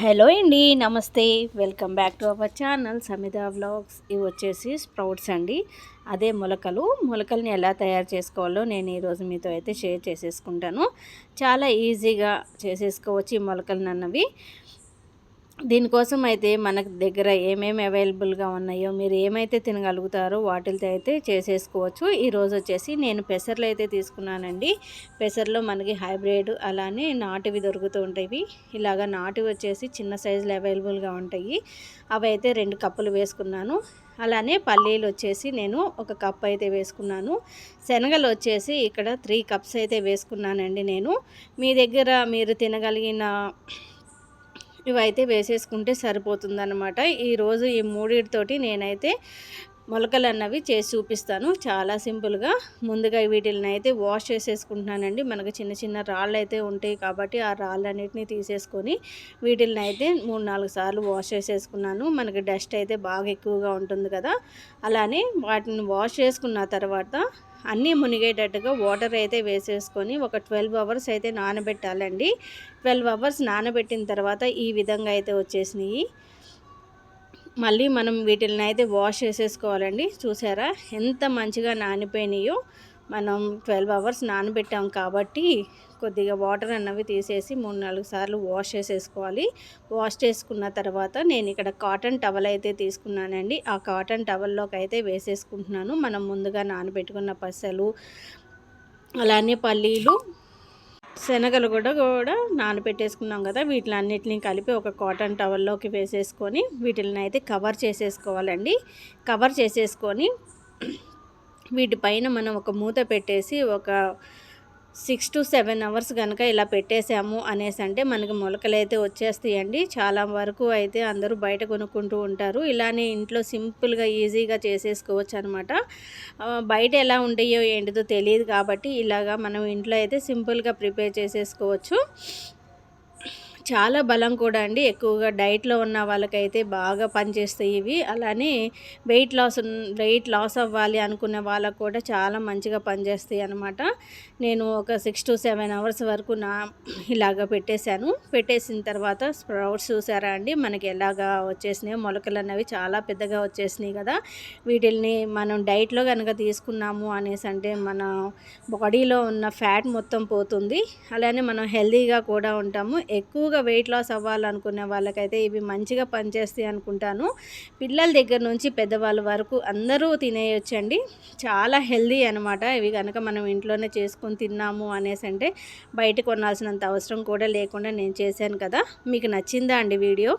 Hello అండి, నమస్తే. Welcome back to our channel Samitha vlogs. ఇవి వచ్చేసి స్ప్రౌట్స్ అండి, అదే మొలకల్ని ఎలా తయారు చేసుకోవాలో నేను ఈరోజు మీతో అయితే షేర్ చేసేసుకుంటాను. చాలా ఈజీగా చేసేసుకోవచ్చు ఈ మొలకలు అన్నవి. దీనికోసం అయితే మన దగ్గర ఏమేమి అవైలబుల్గా ఉన్నాయో, మీరు ఏమైతే తినగలుగుతారో వాటితో అయితే చేసేసుకోవచ్చు. ఈరోజు వచ్చేసి నేను పెసర్లు అయితే తీసుకున్నానండి. పెసర్లో మనకి హైబ్రిడ్ అలానే నాటువి దొరుకుతూ ఉంటాయి. ఇలాగా నాటువి వచ్చేసి చిన్న సైజులో అవైలబుల్గా ఉంటాయి. అవి అయితే 2 కప్పులు వేసుకున్నాను. అలానే పల్లీలు వచ్చేసి నేను 1 కప్ అయితే వేసుకున్నాను. శనగలు వచ్చేసి ఇక్కడ 3 కప్స్ అయితే వేసుకున్నానండి నేను. మీ దగ్గర మీరు తినగలిగిన ఇవైతే వేసేసుకుంటే సరిపోతుందన్నమాట. ఈరోజు ఈ మూడిటితోటి నేనైతే మొలకలు అన్నవి చేసి చూపిస్తాను. చాలా సింపుల్గా. ముందుగా వీటిని అయితే వాష్ చేసేసుకుంటున్నానండి. మనకు చిన్న చిన్న రాళ్ళు అయితే ఉంటాయి కాబట్టి ఆ రాళ్ళన్నిటిని తీసేసుకొని వీటిని అయితే 3-4 సార్లు వాష్ చేసేసుకున్నాను. మనకి డస్ట్ అయితే బాగా ఎక్కువగా ఉంటుంది కదా. అలానే వాటిని వాష్ చేసుకున్న తర్వాత అన్నీ మునిగేటట్టుగా వాటర్ అయితే వేసేసుకొని ఒక 12 అవర్స్ అయితే నానబెట్టాలండి. 12 అవర్స్ నానబెట్టిన తర్వాత ఈ విధంగా అయితే వచ్చేసినాయి. మళ్ళీ మనం వీటిని అయితే వాష్ చేసేసుకోవాలండి. చూసారా ఎంత మంచిగా నానిపోయినాయో. మనం 12 అవర్స్ నానబెట్టాం కాబట్టి కొద్దిగా వాటర్ అన్నవి తీసేసి 3-4 సార్లు వాష్ చేసేసుకోవాలి. వాష్ చేసుకున్న తర్వాత నేను ఇక్కడ కాటన్ టవల్ అయితే తీసుకున్నానండి. ఆ కాటన్ టవల్లోకి అయితే వేసేసుకుంటున్నాను. మనం ముందుగా నానబెట్టుకున్న పెసలు అలానే పల్లీలు శనగలు కూడా నానబెట్టేసుకున్నాం కదా. వీటిలన్నిటిని కలిపి ఒక కాటన్ టవల్లోకి వేసేసుకొని వీటిని అయితే కవర్ చేసేసుకోవాలండి. కవర్ చేసేసుకొని వీటిపైన మనం ఒక మూత పెట్టేసి ఒక 6-7 అవర్స్ కనుక ఇలా పెట్టేసాము అనేసి అంటే మనకి మొలకలు అయితే వచ్చేస్తాయండి. చాలా వరకు అయితే అందరూ బయట కొనుక్కుంటూ ఉంటారు. ఇలానే ఇంట్లో సింపుల్గా ఈజీగా చేసేసుకోవచ్చు అనమాట. బయట ఎలా ఉంటాయో ఏంటిదో తెలియదు కాబట్టి ఇలాగా మనం ఇంట్లో అయితే సింపుల్గా ప్రిపేర్ చేసేసుకోవచ్చు. చాలా బలం కూడా అండి. ఎక్కువగా డైట్లో ఉన్న వాళ్ళకైతే బాగా పనిచేస్తాయి ఇవి. అలానే వెయిట్ లాస్ అవ్వాలి అనుకునే వాళ్ళకు కూడా చాలా మంచిగా పనిచేస్తాయి అన్నమాట. నేను ఒక 6-7 అవర్స్ వరకు ఇలాగ పెట్టేశాను. పెట్టేసిన తర్వాత స్ప్రౌట్స్ చూసారా అండి మనకి ఎలాగా వచ్చేసినాయో. మొలకలు అన్నవి చాలా పెద్దగా వచ్చేసినాయి కదా. వీటిల్ని మనం డైట్లో కనుక తీసుకున్నాము అనేసి అంటే మన బాడీలో ఉన్న ఫ్యాట్ మొత్తం పోతుంది. అలానే మనం హెల్తీగా కూడా ఉంటాము. ఎక్కువగా వెయిట్ లాస్ అవ్వాలనుకునే వాళ్ళకైతే ఇవి మంచిగా పనిచేస్తాయి అనుకుంటాను. పిల్లల దగ్గర నుంచి పెద్దవాళ్ళ వరకు అందరూ తినేయొచ్చండి. చాలా హెల్తీ అనమాట. ఇవి కనుక మనం ఇంట్లోనే చేసుకొని తిన్నాము అనేసి అంటే బయట కొనాల్సినంత అవసరం కూడా లేకుండా నేను చేశాను కదా. మీకు నచ్చిందా అండి వీడియో?